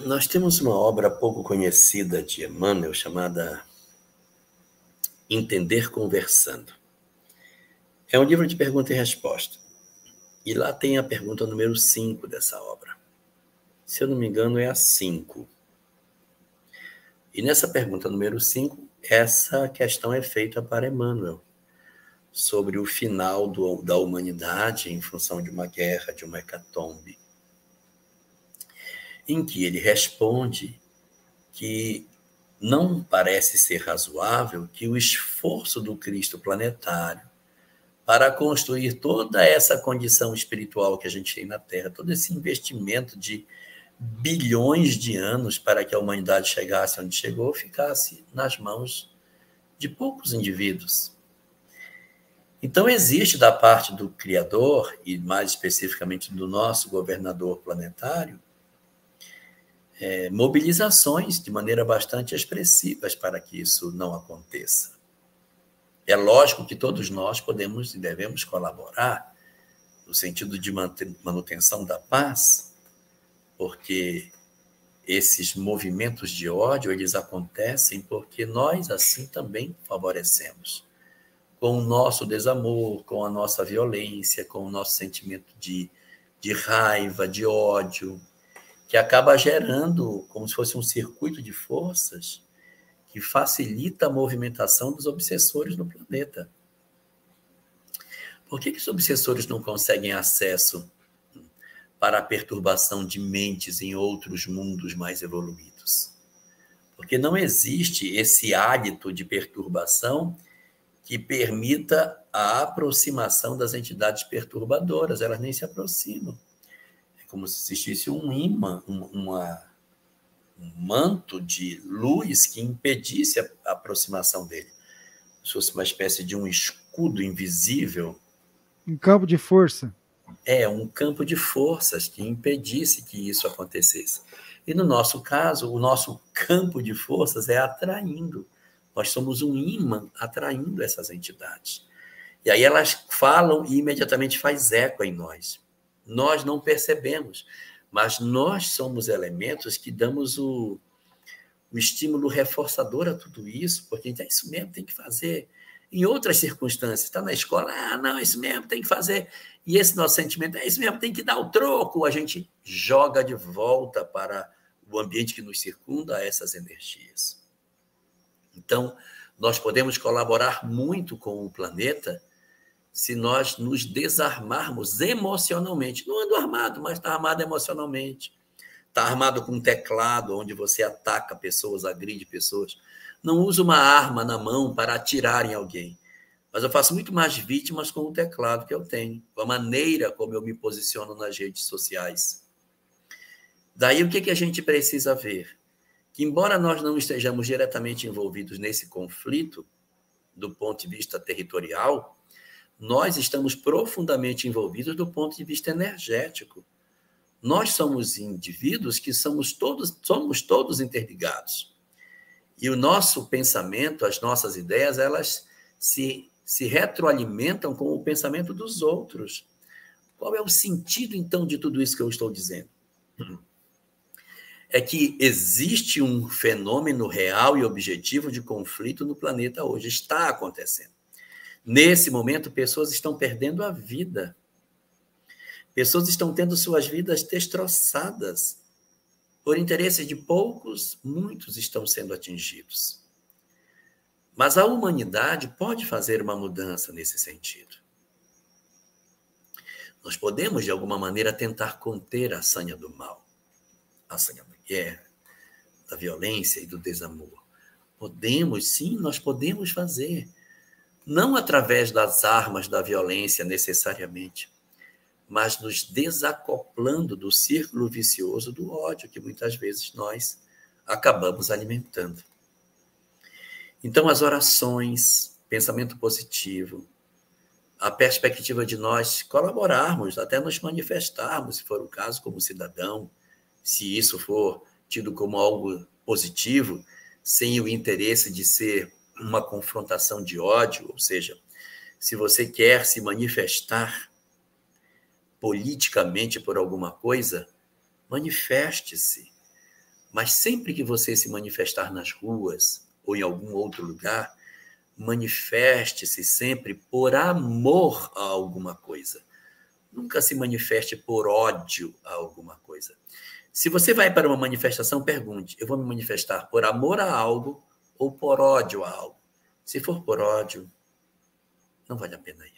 Nós temos uma obra pouco conhecida de Emmanuel chamada Entender Conversando. É um livro de pergunta e resposta. E lá tem a pergunta número 5 dessa obra. Se eu não me engano, é a 5. E nessa pergunta número 5, essa questão é feita para Emmanuel, sobre o final da humanidade em função de uma guerra, de uma hecatombe, em que ele responde que não parece ser razoável que o esforço do Cristo planetário para construir toda essa condição espiritual que a gente tem na Terra, todo esse investimento de bilhões de anos para que a humanidade chegasse onde chegou, ficasse nas mãos de poucos indivíduos. Então, existe da parte do Criador, e mais especificamente do nosso governador planetário, mobilizações de maneira bastante expressivas para que isso não aconteça. É lógico que todos nós podemos e devemos colaborar no sentido de manutenção da paz, porque esses movimentos de ódio, eles acontecem porque nós assim também favorecemos. Com o nosso desamor, com a nossa violência, com o nosso sentimento de raiva, de ódio, que acaba gerando como se fosse um circuito de forças que facilita a movimentação dos obsessores no planeta. Por que os obsessores não conseguem acesso para a perturbação de mentes em outros mundos mais evoluídos? Porque não existe esse hálito de perturbação que permita a aproximação das entidades perturbadoras. Elas nem se aproximam. É como se existisse um imã, um manto de luz que impedisse a aproximação dele. Se fosse uma espécie de um escudo invisível. Um campo de força. Um campo de forças que impedisse que isso acontecesse. E no nosso caso, o nosso campo de forças é atraindo. Nós somos um imã atraindo essas entidades. E aí elas falam e imediatamente faz eco em nós. Nós não percebemos, mas nós somos elementos que damos o estímulo reforçador a tudo isso, porque é isso mesmo, tem que fazer. Em outras circunstâncias, está na escola, não, isso mesmo, tem que fazer. E esse nosso sentimento, isso mesmo, tem que dar o troco. A gente joga de volta para o ambiente que nos circunda essas energias. Então, nós podemos colaborar muito com o planeta se nós nos desarmarmos emocionalmente. Não ando armado, mas está armado emocionalmente. Está armado com um teclado, onde você ataca pessoas, agride pessoas. Não uso uma arma na mão para atirar em alguém. Mas eu faço muito mais vítimas com o teclado que eu tenho, com a maneira como eu me posiciono nas redes sociais. Daí, o que a gente precisa ver? Que, embora nós não estejamos diretamente envolvidos nesse conflito, do ponto de vista territorial, nós estamos profundamente envolvidos do ponto de vista energético. Nós somos indivíduos que somos todos interligados. E o nosso pensamento, as nossas ideias, elas se retroalimentam com o pensamento dos outros. Qual é o sentido, então, de tudo isso que eu estou dizendo? É que existe um fenômeno real e objetivo de conflito no planeta hoje. Está acontecendo. Nesse momento, pessoas estão perdendo a vida. Pessoas estão tendo suas vidas destroçadas. Por interesse de poucos, muitos estão sendo atingidos. Mas a humanidade pode fazer uma mudança nesse sentido. Nós podemos, de alguma maneira, tentar conter a sanha do mal, a sanha da guerra, da violência e do desamor. Podemos, sim, nós podemos fazer. Não através das armas da violência, necessariamente, mas nos desacoplando do círculo vicioso do ódio que muitas vezes nós acabamos alimentando. Então, as orações, pensamento positivo, a perspectiva de nós colaborarmos, até nos manifestarmos, se for o caso, como cidadão, se isso for tido como algo positivo, sem o interesse de ser uma confrontação de ódio, ou seja, se você quer se manifestar politicamente por alguma coisa, manifeste-se. Mas sempre que você se manifestar nas ruas ou em algum outro lugar, manifeste-se sempre por amor a alguma coisa. Nunca se manifeste por ódio a alguma coisa. Se você vai para uma manifestação, pergunte: eu vou me manifestar por amor a algo ou por ódio a algo? Se for por ódio, não vale a pena ir.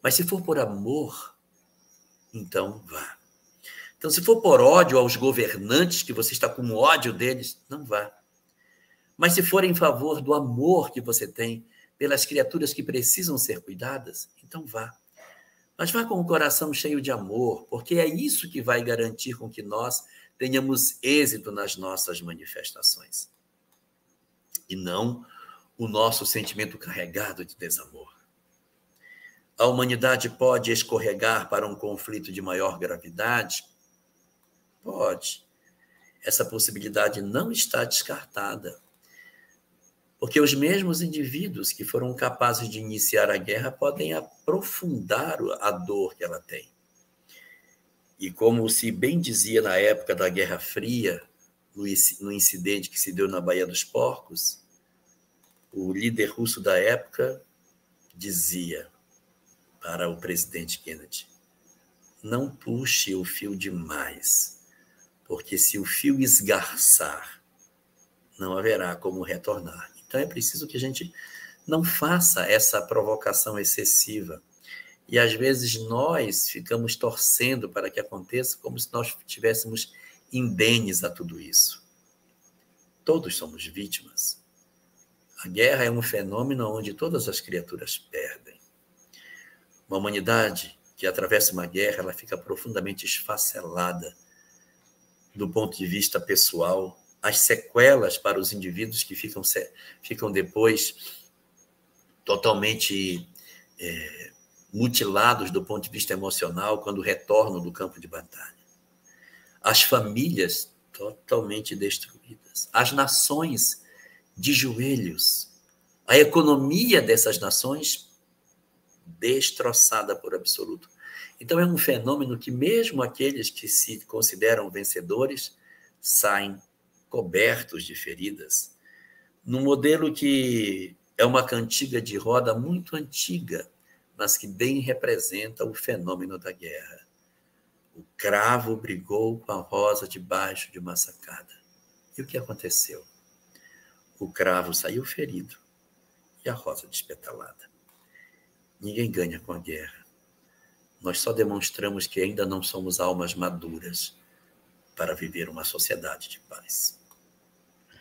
Mas se for por amor, então vá. Então, se for por ódio aos governantes, que você está com ódio deles, não vá. Mas se for em favor do amor que você tem pelas criaturas que precisam ser cuidadas, então vá. Mas vá com o coração cheio de amor, porque é isso que vai garantir com que nós tenhamos êxito nas nossas manifestações. E não o nosso sentimento carregado de desamor. A humanidade pode escorregar para um conflito de maior gravidade? Pode. Essa possibilidade não está descartada. Porque os mesmos indivíduos que foram capazes de iniciar a guerra podem aprofundar a dor que ela tem. E como se bem dizia na época da Guerra Fria, no incidente que se deu na Baía dos Porcos, o líder russo da época dizia para o presidente Kennedy: não puxe o fio demais, porque se o fio esgarçar, não haverá como retornar. Então é preciso que a gente não faça essa provocação excessiva. E às vezes nós ficamos torcendo para que aconteça como se nós estivéssemos indenes a tudo isso. Todos somos vítimas. A guerra é um fenômeno onde todas as criaturas perdem. Uma humanidade que atravessa uma guerra, ela fica profundamente esfacelada do ponto de vista pessoal. As sequelas para os indivíduos que ficam depois totalmente mutilados do ponto de vista emocional quando retornam do campo de batalha. As famílias totalmente destruídas. As nações de joelhos. A economia dessas nações destroçada por absoluto. Então é um fenômeno que mesmo aqueles que se consideram vencedores saem cobertos de feridas, num modelo que é uma cantiga de roda muito antiga, mas que bem representa o fenômeno da guerra. O cravo brigou com a rosa debaixo de uma sacada. E o que aconteceu? O cravo saiu ferido e a rosa despetalada. Ninguém ganha com a guerra. Nós só demonstramos que ainda não somos almas maduras para viver uma sociedade de paz.